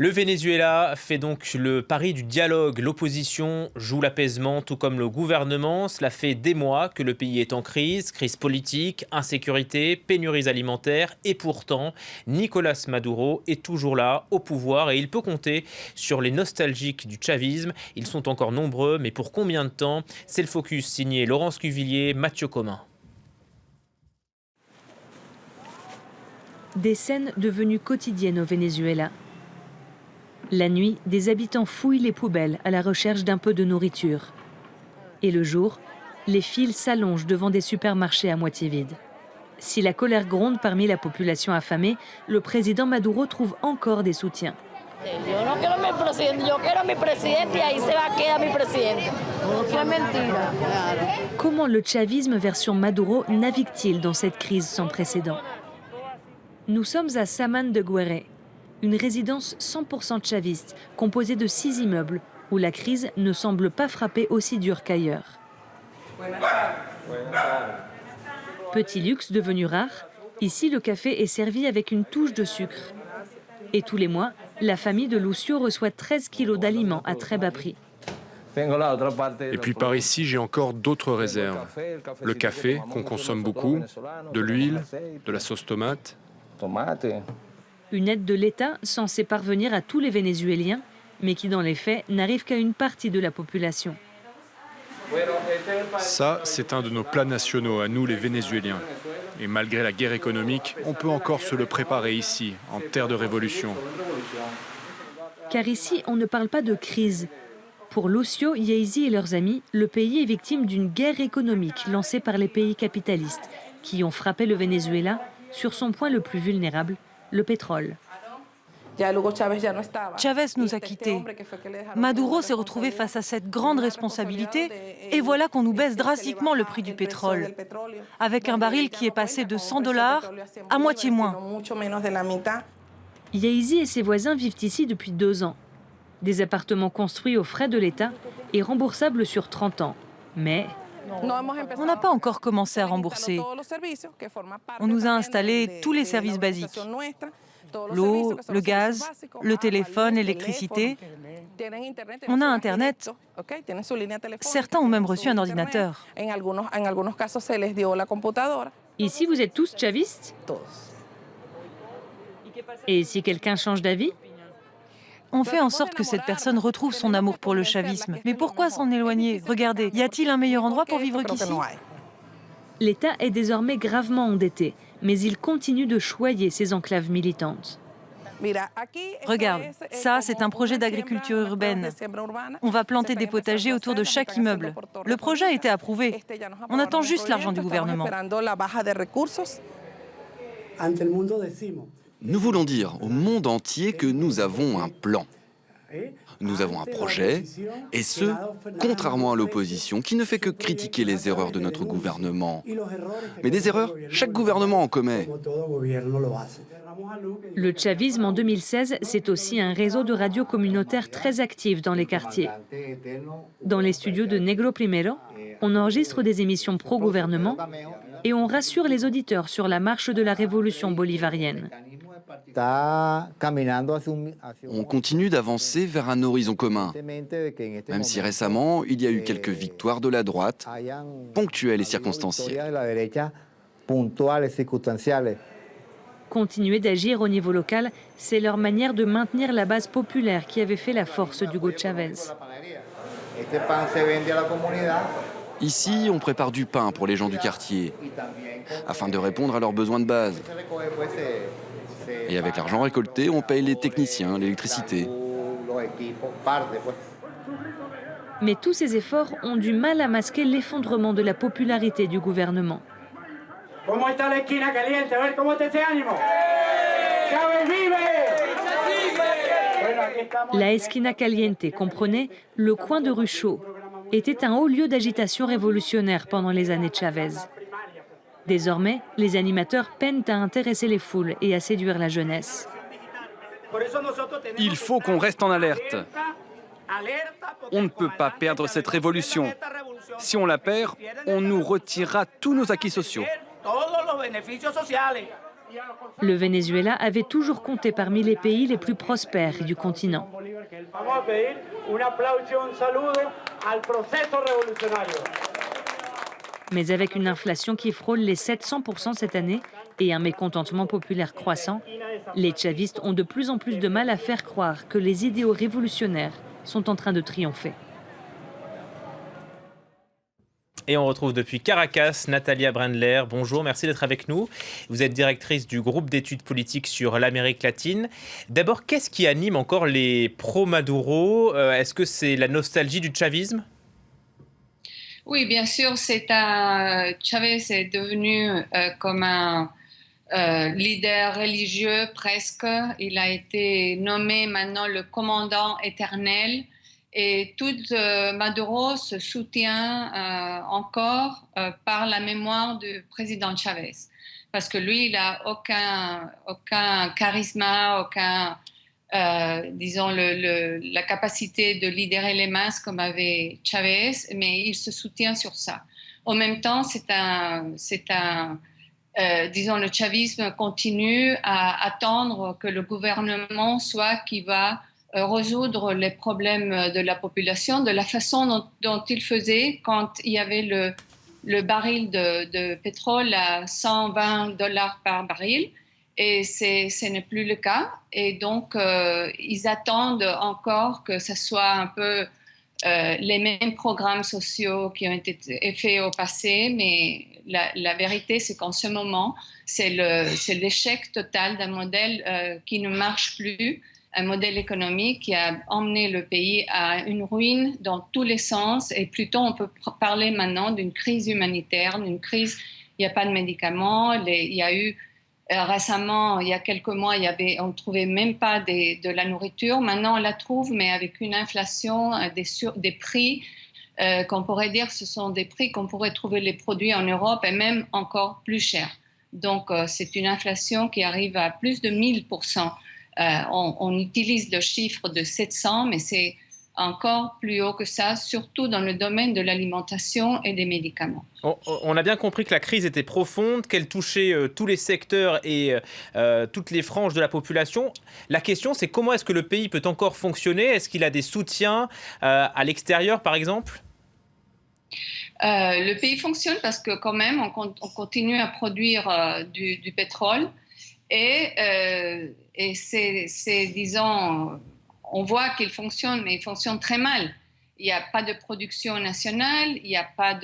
Le Venezuela fait donc le pari du dialogue. L'opposition joue l'apaisement, tout comme le gouvernement. Cela fait des mois que le pays est en crise, crise politique, insécurité, pénuries alimentaires. Et pourtant, Nicolás Maduro est toujours là, au pouvoir, et il peut compter sur les nostalgiques du chavisme. Ils sont encore nombreux, mais pour combien de temps? C'est le focus signé Laurence Cuvillier, Mathieu Commun. Des scènes devenues quotidiennes au Venezuela. La nuit, des habitants fouillent les poubelles à la recherche d'un peu de nourriture. Et le jour, les files s'allongent devant des supermarchés à moitié vides. Si la colère gronde parmi la population affamée, le président Maduro trouve encore des soutiens. Comment le chavisme version Maduro navigue-t-il dans cette crise sans précédent? Nous sommes à Saman de Guerre, une résidence 100% chaviste, composée de 6 immeubles, où la crise ne semble pas frapper aussi dur qu'ailleurs. Petit luxe devenu rare, ici le café est servi avec une touche de sucre. Et tous les mois, la famille de Lucio reçoit 13 kilos d'aliments à très bas prix. Et puis par ici, j'ai encore d'autres réserves. Le café, qu'on consomme beaucoup, de l'huile, de la sauce tomate. Une aide de l'État censée parvenir à tous les Vénézuéliens, mais qui dans les faits n'arrive qu'à une partie de la population. Ça, c'est un de nos plats nationaux, à nous les Vénézuéliens. Et malgré la guerre économique, on peut encore se le préparer ici, en terre de révolution. Car ici, on ne parle pas de crise. Pour Lucio, Yeisi et leurs amis, le pays est victime d'une guerre économique lancée par les pays capitalistes, qui ont frappé le Venezuela sur son point le plus vulnérable, le pétrole. Chavez nous a quittés. Maduro s'est retrouvé face à cette grande responsabilité et voilà qu'on nous baisse drastiquement le prix du pétrole, avec un baril qui est passé de $100 à moitié moins. Yeisi et ses voisins vivent ici depuis 2 ans. Des appartements construits aux frais de l'État et remboursables sur 30 ans. Mais on n'a pas encore commencé à rembourser. On nous a installé tous les services basiques. L'eau, le gaz, le téléphone, l'électricité. On a Internet. Certains ont même reçu un ordinateur. ici, vous êtes tous chavistes? Et si quelqu'un change d'avis? On fait en sorte que cette personne retrouve son amour pour le chavisme. Mais pourquoi s'en éloigner? Regardez, y a-t-il un meilleur endroit pour vivre qu'ici? L'État est désormais gravement endetté, mais il continue de choyer ses enclaves militantes. Regarde, ça, c'est un projet d'agriculture urbaine. On va planter des potagers autour de chaque immeuble. Le projet a été approuvé. On attend juste l'argent du gouvernement. Nous voulons dire au monde entier que nous avons un plan. Nous avons un projet, et ce, contrairement à l'opposition, qui ne fait que critiquer les erreurs de notre gouvernement. Mais des erreurs, chaque gouvernement en commet. Le chavisme en 2016, c'est aussi un réseau de radios communautaires très actif dans les quartiers. Dans les studios de Negro Primero, on enregistre des émissions pro-gouvernement et on rassure les auditeurs sur la marche de la révolution bolivarienne. On continue d'avancer vers un horizon commun, même si récemment, il y a eu quelques victoires de la droite, ponctuelles et circonstancielles. Continuer d'agir au niveau local, c'est leur manière de maintenir la base populaire qui avait fait la force d'Hugo Chavez. Ici, on prépare du pain pour les gens du quartier, afin de répondre à leurs besoins de base. Et avec l'argent récolté, on paye les techniciens, l'électricité. Mais tous ces efforts ont du mal à masquer l'effondrement de la popularité du gouvernement. La Esquina Caliente, comprenez, le coin de rue chaud, était un haut lieu d'agitation révolutionnaire pendant les années Chavez. Désormais, les animateurs peinent à intéresser les foules et à séduire la jeunesse. Il faut qu'on reste en alerte. On ne peut pas perdre cette révolution. Si on la perd, on nous retirera tous nos acquis sociaux. Le Venezuela avait toujours compté parmi les pays les plus prospères du continent. Mais avec une inflation qui frôle les 700% cette année et un mécontentement populaire croissant, les chavistes ont de plus en plus de mal à faire croire que les idéaux révolutionnaires sont en train de triompher. Et on retrouve depuis Caracas Natalia Brendler. Bonjour, merci d'être avec nous. Vous êtes directrice du groupe d'études politiques sur l'Amérique latine. D'abord, qu'est-ce qui anime encore les pro-Maduro? Est-ce que c'est la nostalgie du chavisme? Oui, bien sûr, Chavez est devenu comme un leader religieux presque. Il a été nommé maintenant le commandant éternel. Et tout Maduro se soutient encore par la mémoire du président Chavez. Parce que lui, il n'a aucun charisme, disons, la capacité de lidérer les masses comme avait Chavez, mais il se soutient sur ça. En même temps, disons, le chavisme continue à attendre que le gouvernement soit qui va résoudre les problèmes de la population de la façon dont il faisait quand il y avait le baril de pétrole à $120 par baril. Et ce n'est plus le cas. Et donc, ils attendent encore que ce soit un peu les mêmes programmes sociaux qui ont été faits au passé. Mais la vérité, c'est qu'en ce moment, c'est l'échec total d'un modèle qui ne marche plus, un modèle économique qui a emmené le pays à une ruine dans tous les sens. Et plutôt, on peut parler maintenant d'une crise humanitaire, d'une crise, il n'y a pas de médicaments, il y a eu récemment, il y a quelques mois, on ne trouvait même pas de la nourriture. Maintenant, on la trouve, mais avec une inflation, des prix qu'on pourrait dire ce sont des prix qu'on pourrait trouver les produits en Europe et même encore plus chers. Donc, c'est une inflation qui arrive à plus de 1000%. On utilise le chiffre de 700, mais c'est encore plus haut que ça, surtout dans le domaine de l'alimentation et des médicaments. On a bien compris que la crise était profonde, qu'elle touchait tous les secteurs et toutes les franges de la population. La question, c'est comment est-ce que le pays peut encore fonctionner? Est-ce qu'il a des soutiens à l'extérieur, par exemple? Le pays fonctionne parce que quand même, on continue à produire du pétrole et c'est, disons, on voit qu'il fonctionne, mais il fonctionne très mal. Il n'y a pas de production nationale, il n'y a pas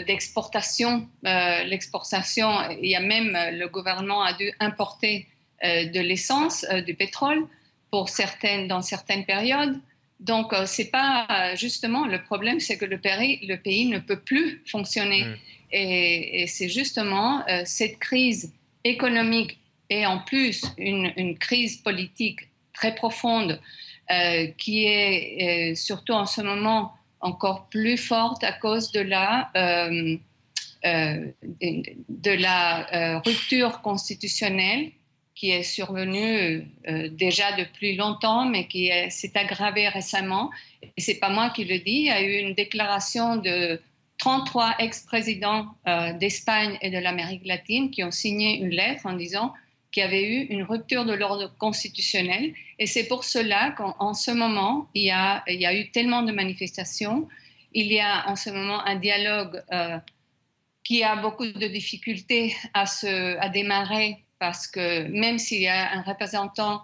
d'exportation. L'exportation, il y a même, le gouvernement a dû importer de l'essence, du pétrole, dans certaines périodes. Donc, c'est pas justement le problème, c'est que le pays ne peut plus fonctionner. Et c'est justement cette crise économique et en plus une crise politique très profonde qui est surtout en ce moment encore plus forte à cause de la rupture constitutionnelle qui est survenue déjà depuis longtemps, mais qui s'est aggravée récemment. Et ce n'est pas moi qui le dis, il y a eu une déclaration de 33 ex-présidents d'Espagne et de l'Amérique latine qui ont signé une lettre en disant qu'il y avait eu une rupture de l'ordre constitutionnel. Et c'est pour cela qu'en ce moment, il y a eu tellement de manifestations. Il y a en ce moment un dialogue qui a beaucoup de difficultés à démarrer parce que même s'il y a un représentant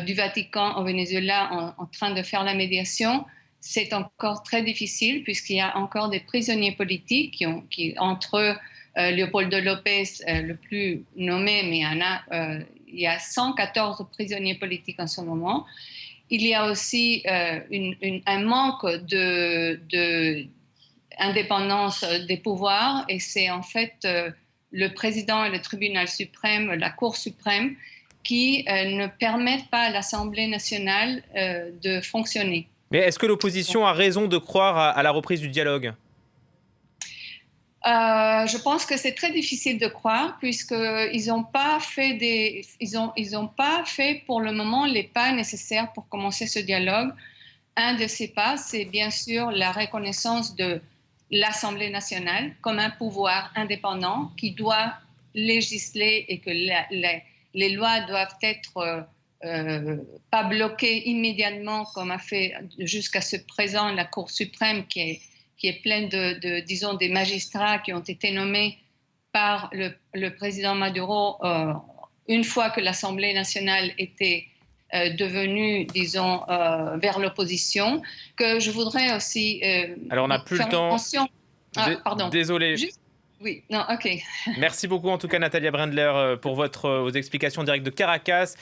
du Vatican au Venezuela en train de faire la médiation, c'est encore très difficile puisqu'il y a encore des prisonniers politiques qui entre eux, Leopoldo López, le plus nommé, mais il y a 114 prisonniers politiques en ce moment. Il y a aussi un manque d'indépendance des pouvoirs et c'est en fait le président et le tribunal suprême, la Cour suprême, qui ne permettent pas à l'Assemblée nationale de fonctionner. Mais est-ce que l'opposition a raison de croire à la reprise du dialogue? Je pense que c'est très difficile de croire puisqu'ils n'ont pas fait pour le moment les pas nécessaires pour commencer ce dialogue. Un de ces pas, c'est bien sûr la reconnaissance de l'Assemblée nationale comme un pouvoir indépendant qui doit législer et que les lois doivent être pas bloquées immédiatement, comme a fait jusqu'à ce présent la Cour suprême, qui est pleine disons, des magistrats qui ont été nommés par le président Maduro une fois que l'Assemblée nationale était devenue, disons, vers l'opposition, que je voudrais aussi Alors, on n'a plus le temps. Attention. Pardon. Désolé. Oui, non, ok. Merci beaucoup en tout cas Natalia Brendler pour vos explications directes de Caracas.